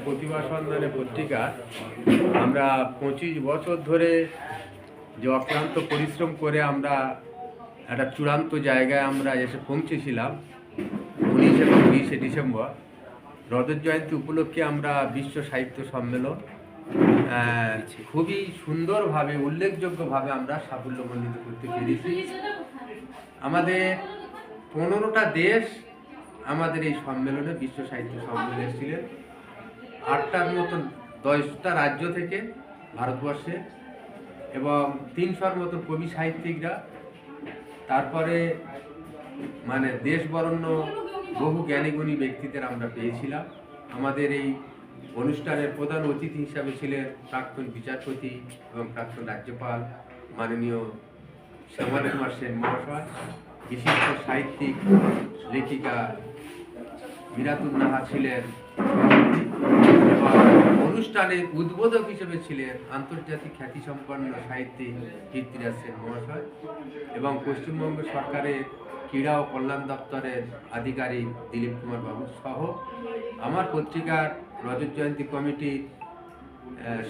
প্রতিভা সন্ধানে পত্রিকা আমরা 25 বছর ধরে যে অক্লান্ত পরিশ্রম করে আমরা একটা চূড়ান্ত জায়গায় আমরা এসে পৌঁছেছিলাম 19 এবং 20 ডিসেম্বর রজত জয়ন্তী উপলক্ষে আমরা বিশ্ব সাহিত্য সম্মেলন খুবই সুন্দরভাবে উল্লেখযোগ্যভাবে আমরা সাফল্যমণ্ডিত করতে পেরেছি। আমাদের 15টা দেশ আমাদের এই সম্মেলনে বিশ্ব সাহিত্য সম্মেলনে এসেছিলেন, 8টার মতন 10টা রাজ্য থেকে ভারতবর্ষে এবং 300-র মতন কবি সাহিত্যিকরা, তারপরে মানে দেশ বরণ্য বহু জ্ঞানীগুণী ব্যক্তিদের আমরা পেয়েছিলাম। আমাদের এই অনুষ্ঠানের প্রধান অতিথি হিসাবে ছিলেন প্রাক্তন বিচারপতি এবং প্রাক্তন রাজ্যপাল মাননীয় শ্যামল কুমার সেন মহাশয়, বিশিষ্ট সাহিত্যিক লেখিকা মিরাতুন্নাহা ছিলেন এবং অনুষ্ঠানের উদ্বোধক হিসেবে ছিলেন আন্তর্জাতিক খ্যাতিসম্পন্ন সাহিত্যিক কীর্তিরাজ সেন মহাশয় এবং পশ্চিমবঙ্গ সরকারের ক্রীড়া ও কল্যাণ দপ্তরের আধিকারিক দিলীপ কুমার বাবু সহ আমার পত্রিকার রজত জয়ন্তী কমিটির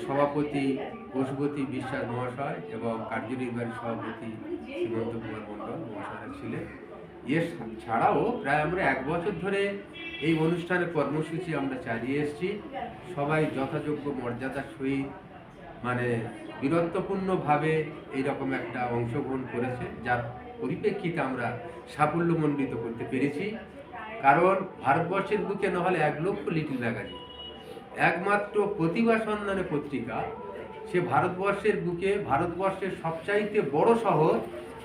সভাপতি পশুপতি বিশ্বাস মহাশয় এবং কার্যনির্বাহী সভাপতি শ্রীমন্ত কুমার মণ্ডল মহাশয় ছিলেন। এর ছাড়াও প্রায় আমরা 1 বছর ধরে এই অনুষ্ঠানের কর্মসূচি আমরা চালিয়ে এসেছি। সবাই যথাযোগ্য মর্যাদার সহিত মানে বীরত্বপূর্ণভাবে এইরকম একটা অংশগ্রহণ করেছে, যার পরিপ্রেক্ষিতে আমরা সাফল্যমণ্ডিত করতে পেরেছি। কারণ ভারতবর্ষের বুকে নহলে 1 লক্ষ লিটল ম্যাগাজিন, একমাত্র প্রতিভা সন্ধানে পত্রিকা সে ভারতবর্ষের বুকে, ভারতবর্ষের সবচাইতে বড় শহর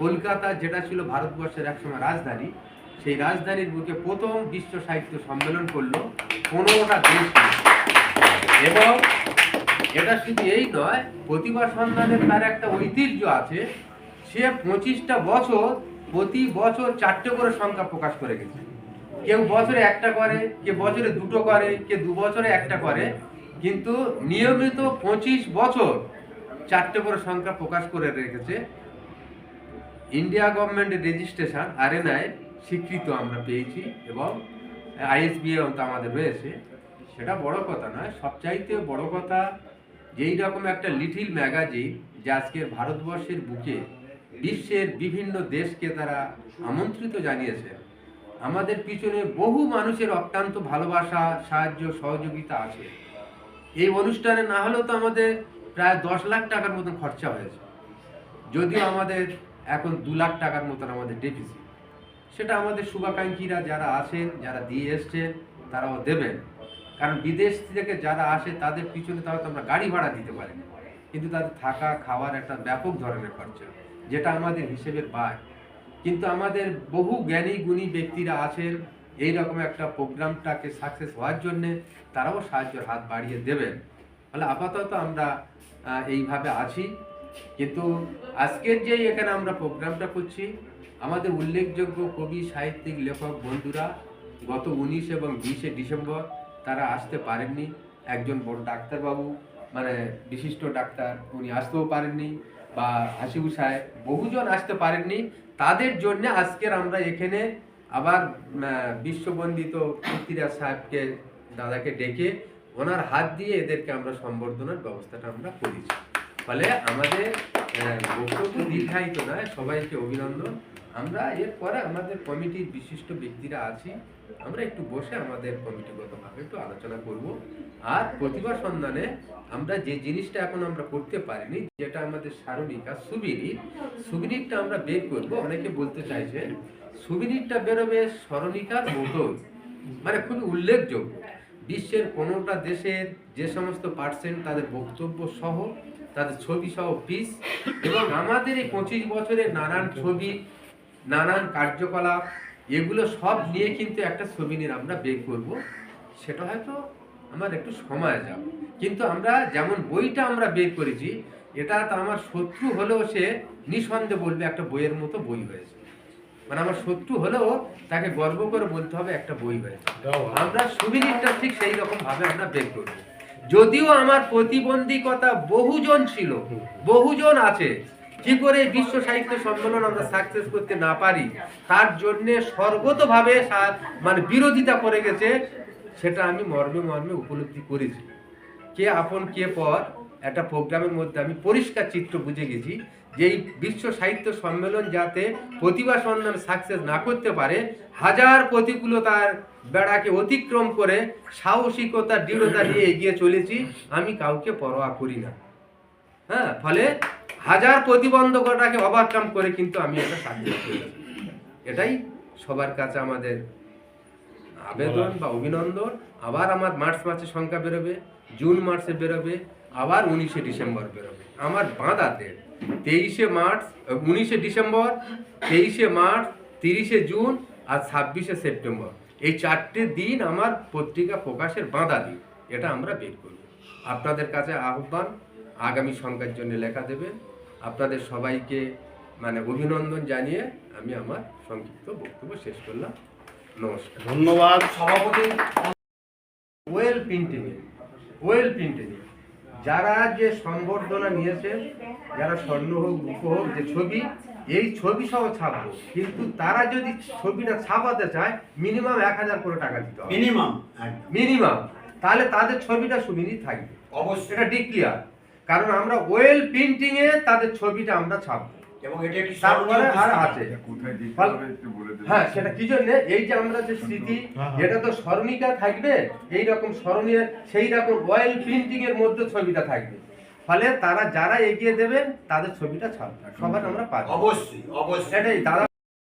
কলকাতা, যেটা ছিল ভারতবর্ষের একসময় রাজধানী, সেই রাজধানীর বুকে প্রথম বিশ্ব সাহিত্য সম্মেলন করলো 15টা দেশ। এবং এটা শুধু এই নয়, প্রতিভা সন্ধানের তার একটা ঐতিহ্য আছে। সে 25টা বছর প্রতি বছর 4টে করে সংখ্যা প্রকাশ করে গেছে। কেউ বছরে 1টা করে, কেউ বছরে 2টো করে, কেউ 2 বছরে 1টা করে, কিন্তু নিয়মিত 25 বছর 4টে করে সংখ্যা প্রকাশ করে রেখেছে। ইন্ডিয়া গভর্নমেন্টের রেজিস্ট্রেশন RNI স্বীকৃত আমরা পেয়েছি এবং ISBN তো আমাদের রয়েছে। সেটা বড় কথা নয়, সবচাইতে বড় কথা যেই রকম একটা লিটিল ম্যাগাজিন যা আজকে ভারতবর্ষের বুকে বিশ্বের বিভিন্ন দেশকে তারা আমন্ত্রিত জানিয়েছে। আমাদের পিছনে বহু মানুষের অত্যন্ত ভালোবাসা, সাহায্য, সহযোগিতা আছে। এই অনুষ্ঠানে না হলেও তো আমাদের প্রায় 10 লাখ টাকার মতন খরচা হয়েছে, যদিও আমাদের এখন 2 লাখ টাকার মতন আমাদের ডেফিসিট। সেটা আমাদের শুভাকাঙ্ক্ষীরা যারা আছেন, যারা দিয়ে এসছেন, তারাও দেবেন। কারণ বিদেশ থেকে যারা আসে তাদের পিছনে তাহলে তো আমরা গাড়ি ভাড়া দিতে পারি না, কিন্তু তাদের থাকা খাওয়ার একটা ব্যাপক ধরনের খরচা, যেটা আমাদের হিসেবের বাইরে। কিন্তু আমাদের বহু জ্ঞানী গুণী ব্যক্তিরা আছেন, এই রকম একটা প্রোগ্রামটাকে সাকসেস হওয়ার জন্যে তারাও সাহায্যের হাত বাড়িয়ে দেবেন। ফলে আপাতত আমরা এইভাবে আছি। কিন্তু আজকের যে এখানে আমরা প্রোগ্রামটা করছি, আমাদের উল্লেখযোগ্য কবি সাহিত্যিক লেখক বন্ধুরা গত 19 এবং 20 ডিসেম্বর তারা আসতে পারেননি। একজন বড় ডাক্তারবাবু, মানে বিশিষ্ট ডাক্তার, উনি আসতেও পারেননি, বা হাসিবু সাহেব, বহুজন আসতে পারেননি। তাদের জন্য আজকের আমরা এখানে আবার বিশ্ববন্দিত কীর্তিরাজ সাহেবকে, দাদাকে ডেকে ওনার হাত দিয়ে এদেরকে আমরা সম্বর্ধনার ব্যবস্থাটা আমরা করেছি। ফলে আমাদের বক্তব্য দীর্ঘায়িত নয়, সবাইকে অভিনন্দন। আমরা এরপরে আমাদের কমিটির বিশিষ্ট ব্যক্তিরা আছি, আমরা একটু বসে আমাদের কমিটিগতভাবে একটু আলোচনা করব। আর প্রতিভা সন্ধানে আমরা যে জিনিসটা এখন আমরা করতে পারিনি, যেটা আমাদের সারণিকা সুবিনিটটা আমরা বের করব। অনেকে বলতে চাইছেন সুবিনিটটা বেরোবে স্মরণিকার মতো, মানে খুবই উল্লেখযোগ্য। বিশ্বের 15টা দেশের যে সমস্ত পার্সেন্ট তাদের বক্তব্য সহ, তাদের ছবি সহ পিস, এবং আমাদের এই 25 বছরের নানান ছবি, নানান কার্যকলাপ, এগুলো সব নিয়ে কিন্তু একটা ছবি নিয়ে আমরা বের করব। সেটা হয়তো আমার একটু সময় যাবে, কিন্তু আমরা যেমন বইটা আমরা বের করেছি, এটা তো আমার শত্রু হলেও সে নিঃসন্দেহে বলবে একটা বইয়ের মতো বই হয়েছে। মানে আমার শত্রু হলেও তাকে গর্ব করে বলতে হবে একটা বই হয়েছে। আমরা সুবিনিটটা ঠিক সেই রকম ভাবে আমরা বের করব। যদিও আমার প্রতিবন্ধকতা বহুজন ছিল, বহুজন আছে, কি করে বিশ্ব সাহিত্য সম্মেলন আমরা সাকসেস করতে না পারি, তার জন্য সর্বতভাবে মানে বিরোধিতা করে গেছে সেটা আমি মর্মে মর্মে উপলব্ধি করেছি। কে আপন কে পর একটা প্রোগ্রামের মধ্যে আমি পরিষ্কার চিত্র বুঝে গেছি যে এই বিশ্ব সাহিত্য সম্মেলন যাতে প্রতিভা সন্ধান সাকসেস না করতে পারে, হাজার প্রতিকূলতার বেড়াকে অতিক্রম করে সাহসিকতা দৃঢ়তা নিয়ে এগিয়ে চলেছি। আমি কাউকে পরোয়া করি না। হ্যাঁ, ফলে হাজার প্রতিবন্ধকতাকে ওভারকাম করে কিন্তু আমি এটা সাকসেস করেছি। এটাই সবার কাছে আমাদের আবেদন বা অভিনন্দন। আবার আমার মার্চ মাসে সংখ্যা বেরোবে, জুন মাসে বেরোবে, আবার 19শে ডিসেম্বর বেরোবে। আমার বাঁধাতে 23শে মার্চ, 19শে ডিসেম্বর, 23শে মার্চ, 30শে জুন আর 26শে সেপ্টেম্বর, এই 4টে দিন আমার পত্রিকা প্রকাশের বাঁধা দিন। এটা আমরা বের করব। আপনাদের কাছে আহ্বান, আগামী সংখ্যার জন্য লেখা দেবেন। আপনাদের সবাইকে অভিনন্দন জানিয়ে আমি আমার সংক্ষিপ্ত বক্তব্য শেষ করলাম। নমস্কার। ধন্যবাদ সভাপতি। ওয়েল প্রিন্টিং যারা যে সম্বর্ধনা নিয়েছেন, যারা স্বর্ণ হোক রূপ হোক, যে ছবি, এই ছবি সহ ছাপবো, কিন্তু তারা যদি ছবিটা ছাপাতে চায় মিনিমাম 1000 করে টাকা দিতে হবে। মিনিমাম তাহলে তাদের ছবিটা সুবিধি থাকবে। অবশ্যই এটা ডিক্লিয়ার, কারণ আমরা ওয়েল প্রিন্টিং এ তাদের ছবিটা আমরা ছাপবো। এবং এটা একটি তারপরে আর আছে কোথায় দিতে হবে একটু বলে দেবেন? হ্যাঁ, সেটা কি জন্য, এই যে আমরা যে স্মৃতি, এটা তো স্মরণিকা থাকবে, এই রকম স্মরণীয় সেই রকম অয়েল প্রিন্টিং এর মধ্যে ছবিটা থাকবে। ফলে তারা যারা এগিয়ে দেবেন তাদের ছবিটা ছাপবে, সবার আমরা পাবো। অবশ্যই এটাই দাদা।